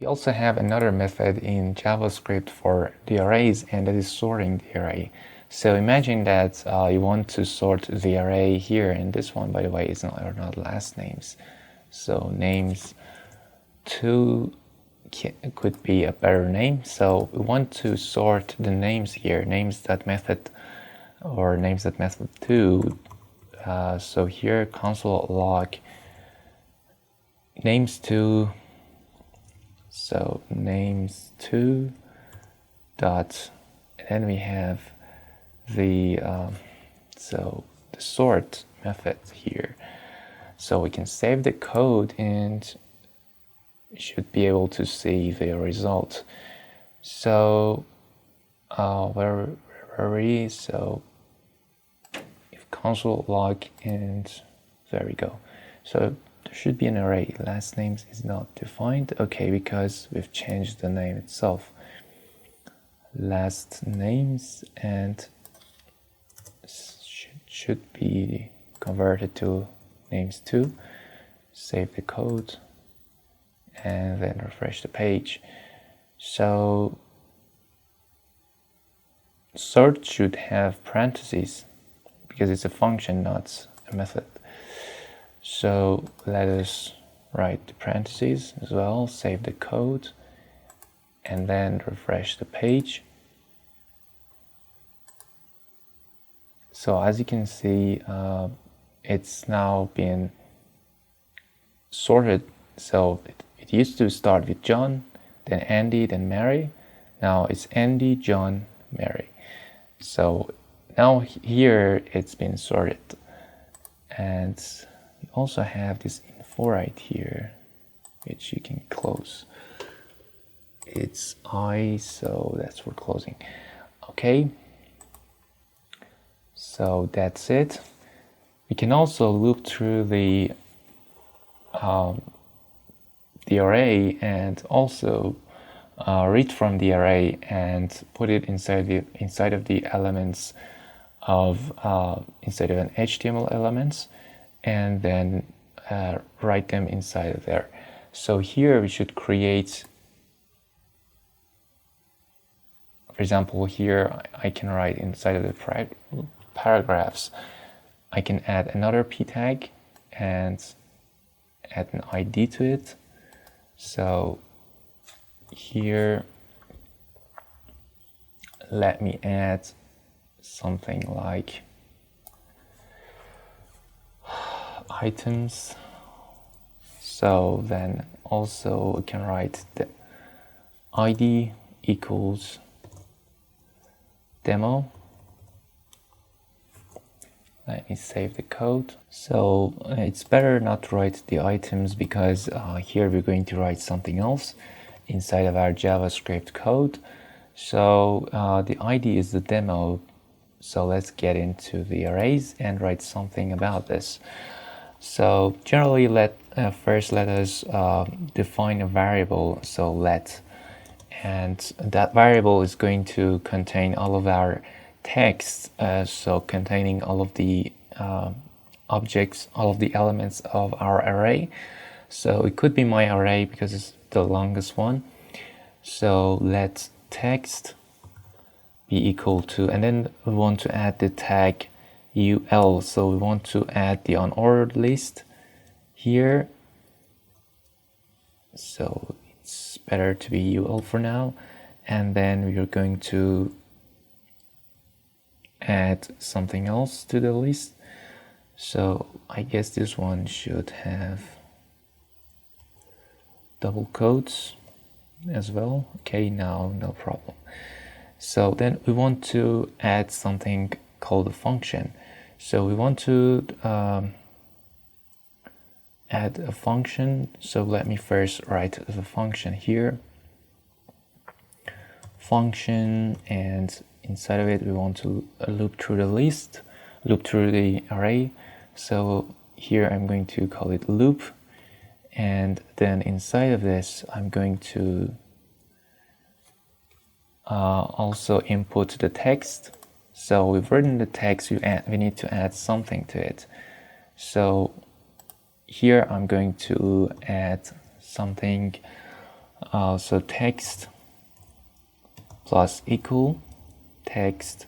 We also have another method in JavaScript for the arrays, and that is sorting the array. So imagine that you want to sort the array here, and this one, by the way, are not last names. So names 2 could be a better name. So we want to sort the names here, names.method or names.method2. So here console log names2. So names2 dot, and then we have the the sort method here. So we can save the code and should be able to see the result. So where are we? So if console log, and there we go. So there should be an array. Last names is not defined. Okay, because we've changed the name itself. Last names, and should be converted to names2. Save the code and then refresh the page. So sort should have parentheses because it's a function, not a method. So let us write the parentheses as well, save the code, and then refresh the page. So as you can see, it's now been sorted. So it used to start with John, then Andy, then Mary. Now it's Andy, John, Mary. So now here it's been sorted. And we also have this info right here, which you can close. It's I, so that's for closing. Okay. So that's it. We can also loop through the array and also read from the array and put it inside of the elements of inside of an HTML elements, and then write them inside of there. So here we should create, for example, here I can write inside of the paragraphs. I can add another p tag and add an ID to it. So here, let me add something like items. So then also we can write the ID equals demo. Let me save the code. So it's better not to write the items because here we're going to write something else inside of our JavaScript code. So the ID is the demo. So let's get into the arrays and write something about this. So generally, first let us define a variable. So let, and that variable is going to contain all of our text, so containing all of the objects, all of the elements of our array. So it could be my array because it's the longest one. So let text be equal to, and then we want to add the tag UL. So we want to add the unordered list here. So it's better to be UL for now. And then we are going to add something else to the list. So I guess this one should have double quotes as well. Okay, now no problem. So then we want to add something called a function. So we want to add a function. So let me first write the function here. Function, and inside of it we want to loop through the list, loop through the array. So here I'm going to call it loop, and then inside of this I'm going to also input the text. So we've written the text, we need to add something to it. So here I'm going to add something So text plus equal text.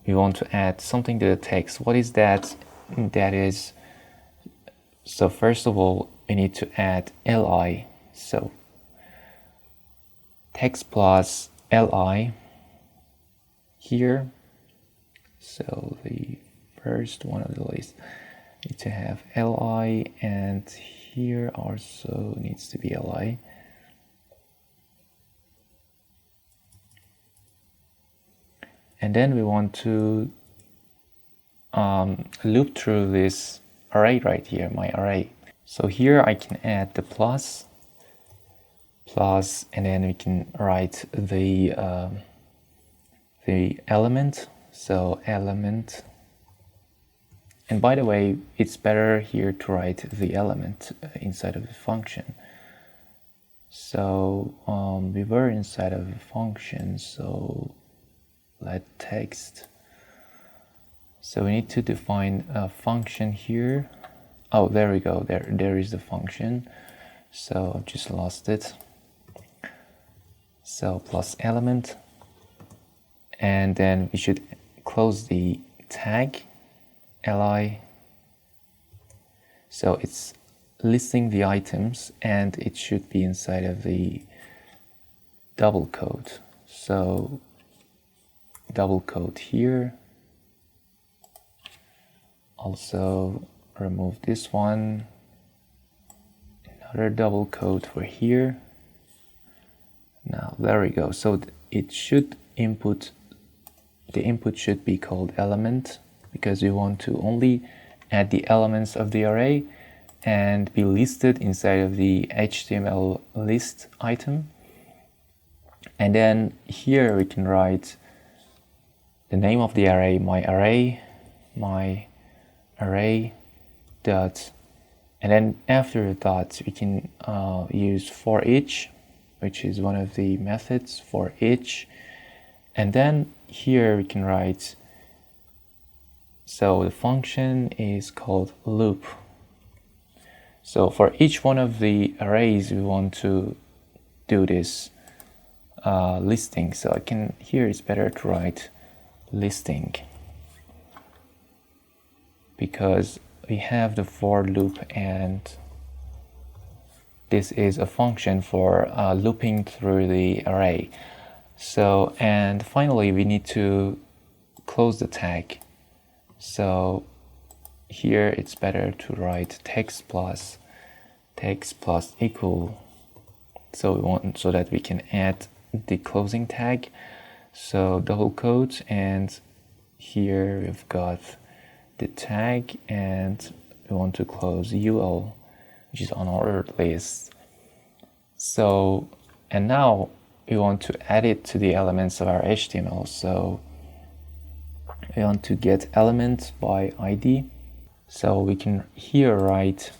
We want to add something to the text. What is that? That is, so first of all, we need to add li. So text plus li here. So the first one of the list need to have li, and here also needs to be li. And then we want to loop through this array right here, my array. So here I can add the plus, and then we can write the element. So element. And by the way, it's better here to write the element inside of the function. So we were inside of a function, so let text. So we need to define a function here. Oh, there we go. There is the function. So I've just lost it. So plus element, and then we should close the tag li. So it's listing the items, and it should be inside of the double quote. So double quote here. Also remove this one. Another double quote for here. Now there we go. So it should input, the input should be called element, because we want to only add the elements of the array and be listed inside of the HTML list item. And then here we can write the name of the array, my array dot, and then after the dot we can use for each, which is one of the methods for each. And then here we can write, so the function is called loop. So for each one of the arrays we want to do this listing. So I can, here it's better to write listing, because we have the for loop, and this is a function for looping through the array. So, and finally we need to close the tag. So here it's better to write text plus equal. So we want, so that we can add the closing tag. So double quote, and here we've got the tag, and we want to close ul, which is unordered list. So, and now we want to add it to the elements of our HTML. So we want to get element by ID. So we can here write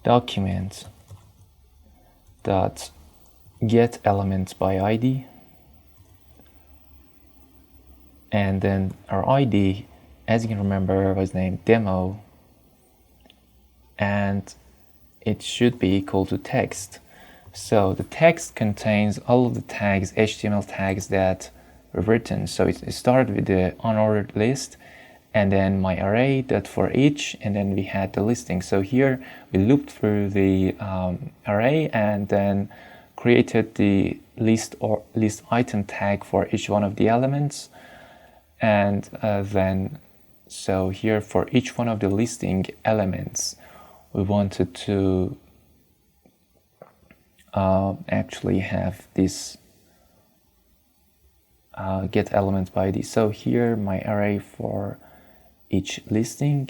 document dot get element by ID, and then our ID, as you can remember, was named demo, and it should be equal to text. So the text contains all of the tags, HTML tags that were written. So it started with the unordered list, and then my array that for each, and then we had the listing. So here we looped through the array and then created the list or list item tag for each one of the elements. And then, so here for each one of the listing elements, we wanted to actually have this get element by ID. So here my array for each listing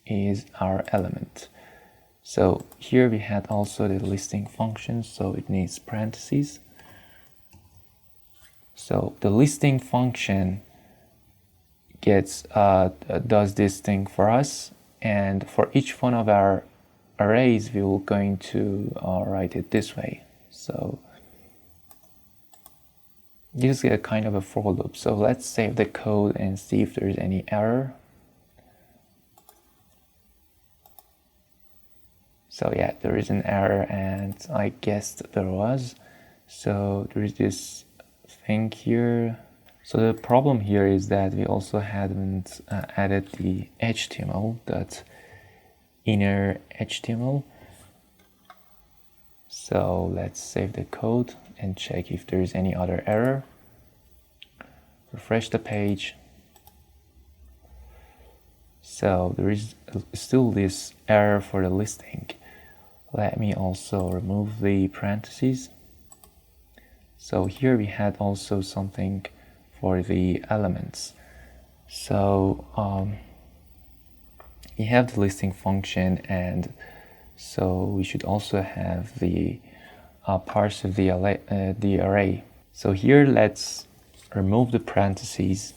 is our element. So here we had also the listing function, so it needs parentheses. So the listing function gets does this thing for us, and for each one of our arrays we will going to write it this way. So this is a kind of a for loop. So let's save the code and see if there's any error. So yeah, there is an error, and I guessed there was. So there is this thing here. So the problem here is that we also hadn't added the HTML, that inner HTML. So let's save the code and check if there is any other error. Refresh the page. So there is still this error for the listing. Let me also remove the parentheses. So here we had also something for the elements. So we have the listing function, and so we should also have the parse of the array. So here let's remove the parentheses,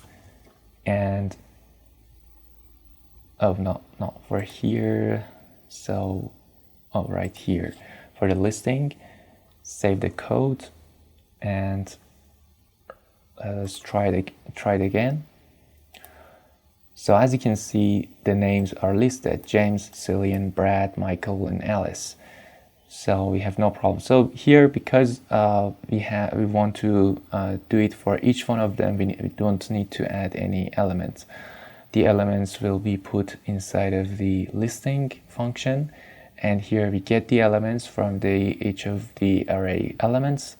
and not for here. So right here for the listing. Save the code, and let's try it again. So as you can see, the names are listed: James, Cillian, Brad, Michael, and Alice. So we have no problem. So here, because we want to do it for each one of them, we don't need to add any elements. The elements will be put inside of the listing function, and here we get the elements from each of the array elements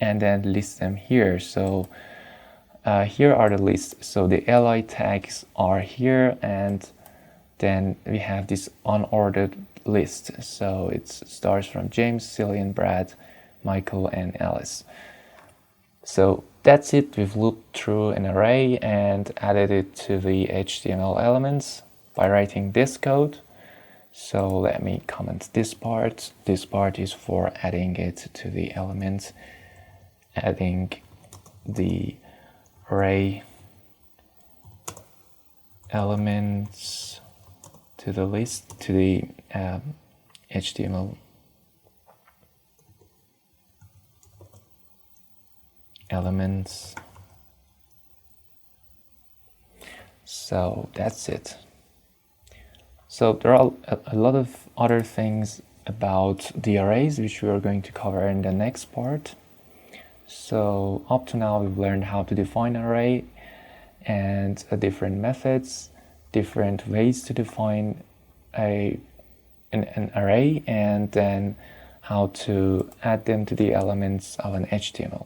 and then list them here. So here are the lists. So the li tags are here, and then we have this unordered list. So it starts from James, Cillian, Brad, Michael, and Alice. So that's it. We've looped through an array and added it to the HTML elements by writing this code. So let me comment this part. This part is for adding it to the elements, adding the array elements to the list, to the HTML elements. So that's it. So there are a lot of other things about the arrays which we are going to cover in the next part. So up to now we've learned how to define an array and different methods, different ways to define an array, and then how to add them to the elements of an HTML.